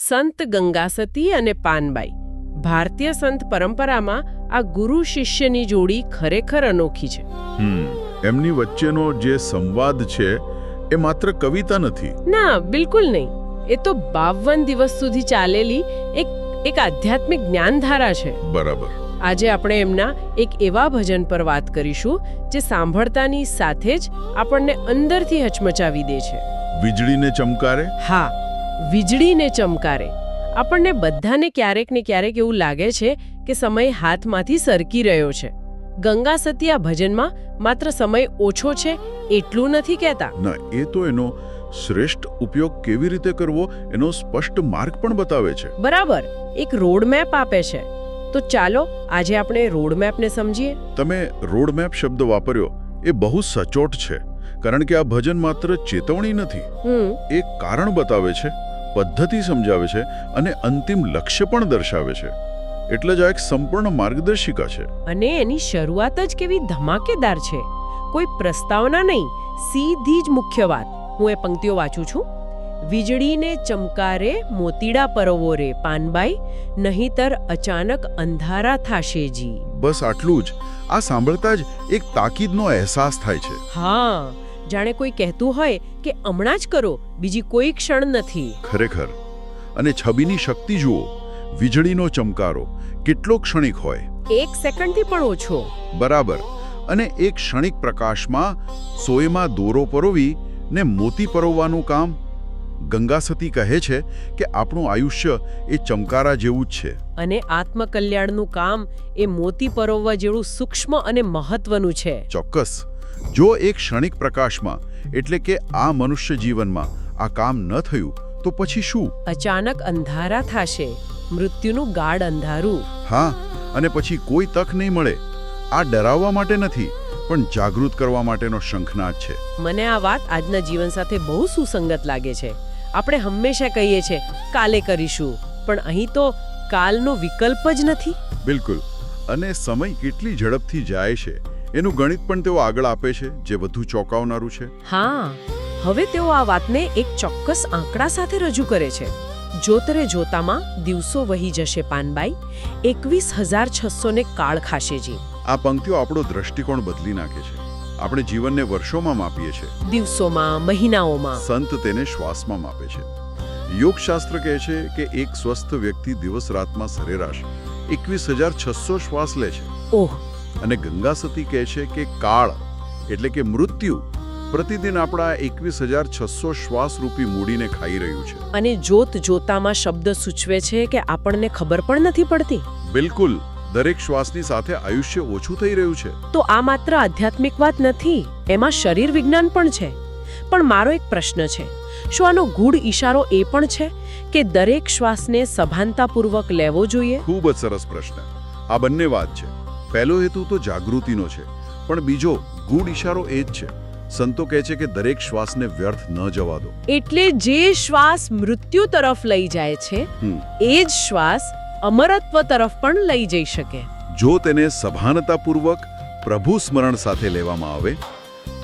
સંત ગંગાસતી અને પાનબાઈ. ભારતીય સંત પરંપરામાં આ ગુરુ શિષ્યની જોડી ખરેખર અનોખી છે. એમની વચ્ચેનો જે સંવાદ છે એ માત્ર કવિતા નથી. ના, બિલકુલ નહીં. એ તો 52 દિવસ સુધી ચાલેલી એક આધ્યાત્મિક જ્ઞાનધારા છે. બરાબર. આજે આપણે એમના એક એવા ભજન પર વાત કરીશું જે સાંભળતાની સાથે જ આપણને અંદરથી હચમચાવી દે છે. વીજળીને ચમકારે? હા, વીજળીને ચમકારે. આપણને બધાને ક્યારેક ને ક્યારેક એવું લાગે છે કે સમય હાથમાંથી સરકી રહ્યો છે. ગંગાસતી આ ભજનમાં માત્ર સમય ઓછો છે એટલું નથી કહેતા. ના, એ તો એનો શ્રેષ્ઠ ઉપયોગ કેવી રીતે કરવો એનો સ્પષ્ટ માર્ગ પણ બતાવે છે. બરાબર, એક રોડમેપ આપે છે. તો ચાલો આજે આપણે રોડમેપને સમજીએ. તમે રોડમેપ શબ્દ વાપર્યો એ બહુ સચોટ છે, કારણ કે આ ભજન માત્ર ચેતવણી નથી, એક કારણ બતાવે છે, પદ્ધતિ સમજાવે છે અને અંતિમ લક્ષ્ય પણ દર્શાવે છે. એટલે જ આ એક સંપૂર્ણ માર્ગદર્શિકા છે. અને એની શરૂઆત જ કેવી ધમાકેદાર છે. કોઈ પ્રસ્તાવના નહીં, સીધી જ મુખ્ય વાત. હું એ પંક્તિઓ વાંચું છું. વીજળીને ચમકારે મોતીડા પરવો રે પાનબાઈ, નહીતર અચાનક અંધારા થાશે જી. બસ આટલું જ. આ સાંભળતા જ એક તાકીદનો અહેસાસ થાય છે. હા, જાણે કોઈ કહેતું હોય કે હમણાં જ કરો, બીજી કોઈ ક્ષણ નથી. ખરેખર. અને છબીની શક્તિ જુઓ. વીજળીનો ચમકારો કેટલો ક્ષણિક હોય. 1 સેકન્ડથી પણ ઓછો. બરાબર. અને એક ક્ષણિક પ્રકાશમાં સોયમાં દોરો પરોવી ને મોતી પરોવવાનું કામ. ગંગાસતી કહે છે કે આપણું આયુષ્ય એ ચમકારા જેવું જ છે. અને આત્મકલ્યાણનું કામ એ મોતી પરોવવા જેવું સૂક્ષ્મ અને મહત્વનું છે. ચોક્કસ. જો એક ક્ષણિક પ્રકાશમાં એટલે કે આ મનુષ્ય જીવનમાં આ કામ ન થયું તો પછી શું? અચાનક અંધારા થાશે, મૃત્યુનું ગાઢ અંધારું. હા, અને પછી કોઈ તક નહીં મળે. આ ડરાવવા માટે નથી, પણ જાગૃત કરવા માટેનો શંખનાદ છે. મને આ વાત આજના જીવન સાથે બહુ સુસંગત લાગે છે. આપણે હંમેશા કહીએ છીએ કાલે કરીશું, પણ અહીં તો કાલનો વિકલ્પ જ નથી. બિલકુલ. અને સમય કેટલી ઝડપથી જાય છે એનું ગણિત પણ તેઓ આગળ આપે છે, જે વધુ ચોંકાવનારું છે. હા, હવે તેઓ આ વાતને એક ચોક્કસ આંકડા સાથે રજૂ કરે છે. જોતરે જોતામાં દિવસો વહી જશે પાનબાઈ, 21,600 ને કાળ ખાશે જી. આ પંક્તિઓ આપણો દ્રષ્ટિકોણ બદલી નાખે છે. આપણે જીવનને વર્ષોમાં માપીએ છીએ, દિવસોમાં, મહિનાઓમાં. સંત તેને શ્વાસમાં માપે છે. યોગશાસ્ત્ર કહે છે કે એક સ્વસ્થ વ્યક્તિ દિવસ રાતમાં સરેરાશ 21,600 શ્વાસ લે છે. ઓહ. અને ગંગાસતી કહે છે કે કાળ એટલે કે મૃત્યુ પ્રતિદિન આપણા 21,600 શ્વાસ રૂપી મૂડીને ખાઈ રહ્યું છે. અને જોત જોતામાં શબ્દ સૂચવે છે કે આપણને ખબર પણ નથી પડતી. બિલકુલ. દરેક શ્વાસની સાથે આયુષ્ય ઓછું થઈ રહ્યું છે. તો આ માત્ર આધ્યાત્મિક વાત નથી, એમાં શરીર વિજ્ઞાન પણ છે. પણ મારો એક પ્રશ્ન છે, શું આનો ગૂઢ ઈશારો એ પણ છે કે દરેક શ્વાસને સભાનતાપૂર્વક લેવો જોઈએ? ખૂબ જ સરસ પ્રશ્ન. આ બંને વાત છે. પહેલો હેતુ તો જાગૃતિનો છે, પણ બીજો ગૂઢ ઈશારો એ જ છે. સંતો કહે છે કે દરેક શ્વાસને વ્યર્થ ન જવા દો. એટલે જે શ્વાસ મૃત્યુ તરફ લઈ જાય છે એ જ શ્વાસ અમરત્વ તરફ પણ લઈ જઈ શકે. જો તેને સભાનતાપૂર્વક પ્રભુ સ્મરણ સાથે લેવામાં આવે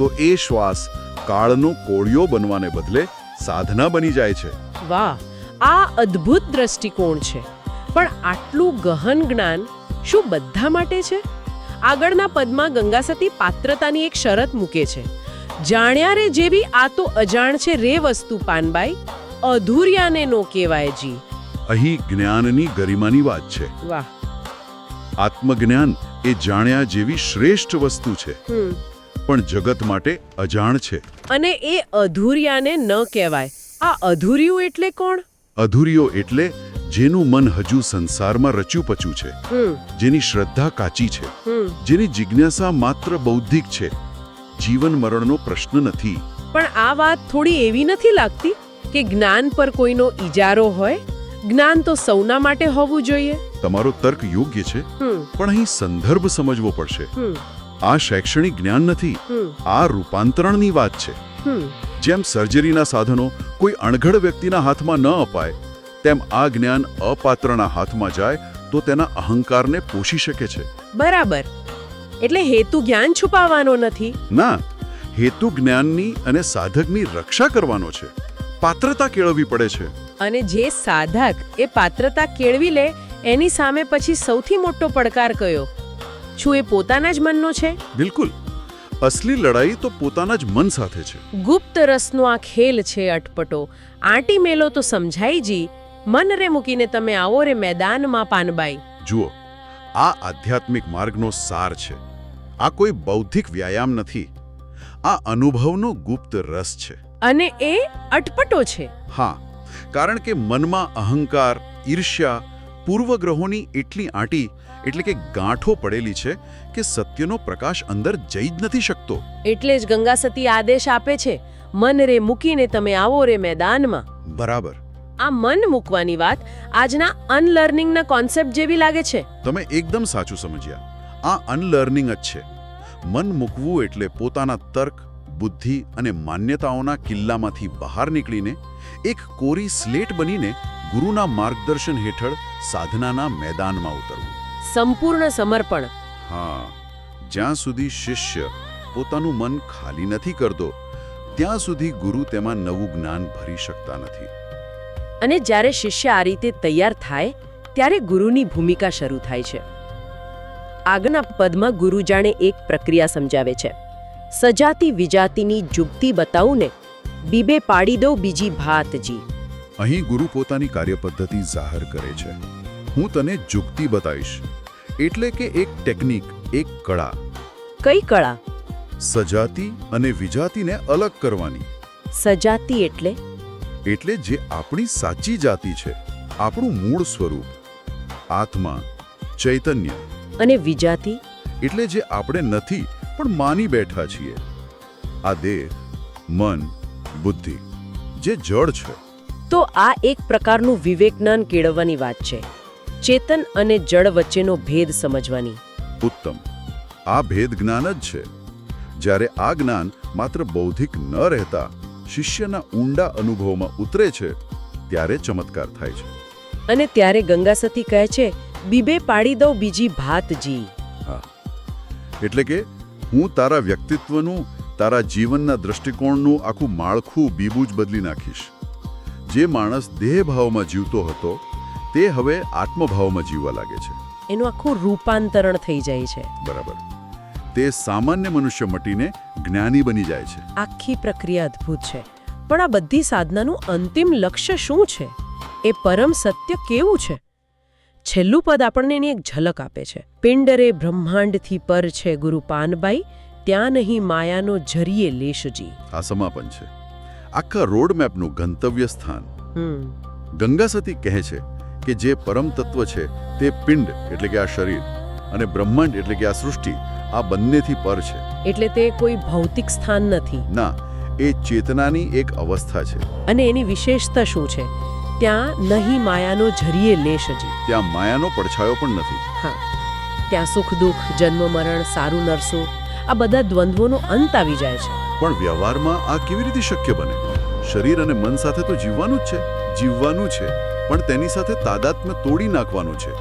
તો એ શ્વાસ કાળનો કોળિયો બનવાને બદલે સાધના બની જાય છે. વાહ, આ અદ્ભુત દ્રષ્ટિકોણ છે. પણ આટલું ગહન જ્ઞાન શું બધા માટે છે? આગળના પદમાં ગંગાસતી પાત્રતાની એક શરત મૂકે છે. જાણ્યા રે જેવી આ તો અજાણ છે રે વસ્તુ પાનબાઈ, અધૂર્યાને નો કહેવાય જી. અહીં જ્ઞાનની ગરિમાની વાત છે. વાહ. આત્મજ્ઞાન એ જાણ્યા જેવી શ્રેષ્ઠ વસ્તુ છે, પણ જગત માટે અજાણ છે. અને એ અધૂર્યાને ન કહેવાય. આ અધૂર્યું એટલે કોણ? અધૂર્યો એટલે જેનું મન હજુ સંસારમાં રચ્યું પચ્યું છે, જેની શ્રદ્ધા કાચી છે, જેની જિજ્ઞાસા માત્ર બૌદ્ધિક છે, જીવન મરણનો પ્રશ્ન નથી. પણ આ વાત થોડી એવી નથી લાગતી કે જ્ઞાન પર કોઈનો ઈજારો હોય? જ્ઞાન તો સૌના માટે હોવું જોઈએ. તમારો તર્ક યોગ્ય છે, પણ અહીં સંદર્ભ સમજવો પડશે. આ શૈક્ષણિક જ્ઞાન નથી, આ રૂપાંતરણની વાત છે. જેમ સર્જરીના સાધનો કોઈ અણઘડ વ્યક્તિના હાથમાં ન અપાય, તેમ આ જ્ઞાન અપાત્રના હાથમાં જાય તો તેના અહંકારને પોષી શકે છે. બરાબર. એટલે હેતુ જ્ઞાન છુપાવવાનો નથી. ના, હેતુ જ્ઞાનની અને સાધકની રક્ષા કરવાનો છે. પાત્રતા કેળવવી પડે છે. અને જે સાધક એ પાત્રતા કેળવી લે એની સામે પછી સૌથી મોટો પડકાર કયો? શું એ પોતાના જ મનનો છે? બિલકુલ. અસલી લડાઈ તો પોતાના જ મન સાથે છે. ગુપ્ત રસનો આ ખેલ છે અટપટો. આંટી મેલો તો સમજાઈ જી, મન રે મૂકીને તમે આવો રે મેદાનમાં પાનબાઈ. જુઓ, આ આધ્યાત્મિક માર્ગનો સાર છે. આ કોઈ બૌદ્ધિક વ્યાયામ નથી. આ અનુભવનો ગુપ્ત રસ છે. અને એ અટપટો છે. હા, કારણ કે મનમાં અહંકાર, ઈર્ષ્યા, પૂર્વગ્રહોની એટલી આંટી એટલે કે ગાંઠો પડેલી છે કે સત્યનો પ્રકાશ અંદર જઈ જ નથી શકતો. એટલે જ ગંગાસતી આદેશ આપે છે, મન રે મૂકીને તમે આવો રે મેદાનમાં. બરાબર. આ મન મૂકવાની વાત આજના અનલર્નિંગના કોન્સેપ્ટ જેવી લાગે છે. તમે એકદમ સાચું સમજ્યા. આ અનલર્નિંગ જ છે. મન મૂકવું એટલે પોતાના તર્ક, બુદ્ધિ અને માન્યતાઓના કિલ્લામાંથી બહાર નીકળીને એક કોરી સ્લેટ બનીને ગુરુના માર્ગદર્શન હેઠળ સાધનાના મેદાનમાં ઉતરવું. સંપૂર્ણ સમર્પણ. હા, જ્યાં સુધી શિષ્ય પોતાનું મન ખાલી નથી કરતો ત્યાં સુધી ગુરુ તેમાં નવું જ્ઞાન ભરી શકતા નથી. અને જ્યારે શિષ્ય આ રીતે તૈયાર થાય ત્યારે ગુરુની ભૂમિકા શરૂ થાય છે. આગળના પદમાં ગુરુ જાણે એક પ્રક્રિયા સમજાવે છે. સજાતી વિજાતીની જુગતી બતાવું ને, બીબે પાડી દઉં બીજી ભાતજી. અહીં ગુરુ પોતાની કાર્યપદ્ધતિ જાહેર કરે છે. હું તને જુગતી બતાવીશ, એટલે કે એક ટેકનિક, એક કળા. કઈ કળા? સજાતી અને વિજાતીને અલગ કરવાની. સજાતી એટલે? એટલે જે આપણી સાચી જાતિ છે, આપણું મૂળ સ્વરૂપ, આત્મા, ચૈતન્ય. અને વિજાતી? એટલે જે આપણે નથી પણ માની બેઠા છીએ. આ દેહ, મન, બુદ્ધિ, જે જડ છે. તો આ એક પ્રકારનું વિવેકજ્ઞાન કેળવવાની વાત છે. ચેતન અને જડ વચ્ચેનો ભેદ સમજવાની. ઉત્તમ. આ ભેદ જ્ઞાન જ છે. જ્યારે આ જ્ઞાન માત્ર બૌદ્ધિક ન રહેતા શિષ્યના ઊંડા અનુભવમાં ઉતરે છે ત્યારે ચમત્કાર થાય છે. અને ત્યારે ગંગાસતી કહે છે, બીબે પાડી દઉં બીજી ભાતજી. હા, એટલે કે હું તારા વ્યક્તિત્વનું, તારા જીવનના દૃષ્ટિકોણનું આખું માળખું બીબું જ બદલી નાખીશ. જે માણસ દેહભાવમાં જીવતો હતો તે હવે આત્મભાવમાં જીવવા લાગે છે. એનું આખું રૂપાંતરણ થઈ જાય છે. બરાબર. તે સામાન્ય મનુષ્ય મટીને જ્ઞાની બની જાય છે. આખી પ્રક્રિયા અદ્ભુત છે. પણ આ બધી સાધનાનું અંતિમ લક્ષ્ય શું છે? એ પરમ સત્ય કેવું છે? છેલ્લું પદ આપણને એની એક ઝલક આપે છે. પિંડરે બ્રહ્માંડથી પર છે ગુરુ પાનબાઈ, ત્યાં નહીં માયાનો જરીએ લેશજી. આ સમાપન છે. આખા રોડમેપનું ગંતવ્ય સ્થાન. ગંગાસતી કહે છે કે જે પરમ તત્વ છે તે પિંડ એટલે કે આ શરીર અને બ્રહ્માંડ એટલે કે આ સૃષ્ટિ, આ બંનેથી પર છે. એટલે તે કોઈ ભૌતિક સ્થાન નથી. ના, એ ચેતનાની એક અવસ્થા છે. અને એની વિશેષતા શું છે? ત્યાં નહીં માયાનો જરીએ લેશજી. ત્યાં માયાનો પડછાયો પણ નથી. હા, ત્યાં સુખ દુઃખ, જન્મ મરણ, સારું નરસું, આ બધા દ્વંદ્વોનો અંત આવી જાય છે. પણ વ્યવહારમાં આ કેવી રીતે શક્ય બને? શરીર અને મન સાથે તો જીવવાનું જ છે, જીવવાનું છે, પણ તેની સાથે તાદાત્મ્ય તોડી નાખવાનું છે.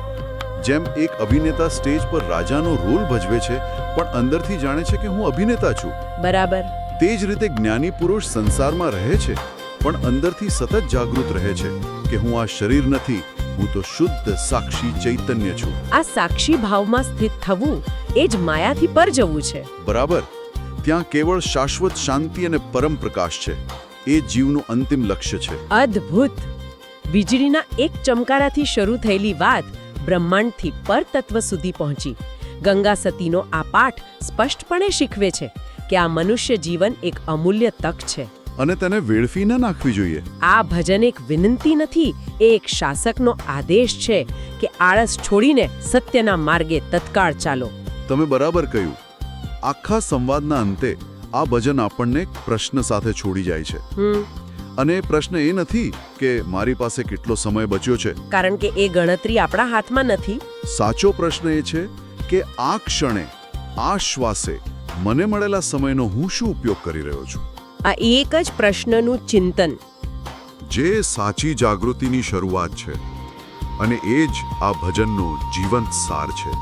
જેમ એક અભિનેતા સ્ટેજ પર રાજાનો રોલ ભજવે છે પણ અંદરથી જાણે છે કે હું અભિનેતા છું. બરાબર. તે જ રીતે જ્ઞાની પુરુષ સંસારમાં રહે છે પણ અંદરથી સતત જાગૃત રહે છે કે હું આ શરીર નથી, હું તો શુદ્ધ સાક્ષી ચૈતન્ય છું. આ સાક્ષી ભાવમાં સ્થિત થવું એ જ માયાથી પર જવું છે. બરાબર. ત્યાં કેવળ શાશ્વત શાંતિ અને પરમ પ્રકાશ છે. એ જીવનું અંતિમ લક્ષ્ય છે. અદ્ભુત. વીજળીના એક ચમકારાથી શરૂ થયેલી વાત બ્રહ્માંડથી પર તત્વ સુધી પહોંચી. ગંગાસતીનો આ પાઠ સ્પષ્ટપણે શીખવે છે કે આ મનુષ્ય જીવન એક અમૂલ્ય તક છે અને તેને વેડફી ન નાખવી જોઈએ. આ ભજન એક વિનંતી નથી, એ એક શાસકનો આદેશ છે કે આળસ છોડીને સત્યના માર્ગે તત્કાળ ચાલો. તમે બરાબર કહ્યું. આખા સંવાદના અંતે આ ભજન આપણને એક પ્રશ્ન સાથે છોડી જાય છે. અને પ્રશ્ન એ નથી કે મારી પાસે કેટલો સમય બચ્યો છે, કારણ કે એ ગણતરી આપણા હાથમાં નથી. સાચો પ્રશ્ન એ છે કે આ ક્ષણે, આ શ્વાસે મને મળેલા સમયનો હું શું ઉપયોગ કરી રહ્યો છું. આ એક જ પ્રશ્નનું ચિંતન, જે સાચી જાગૃતિની શરૂઆત છે અને એ જ આ ભજનનો જીવંત સાર છે.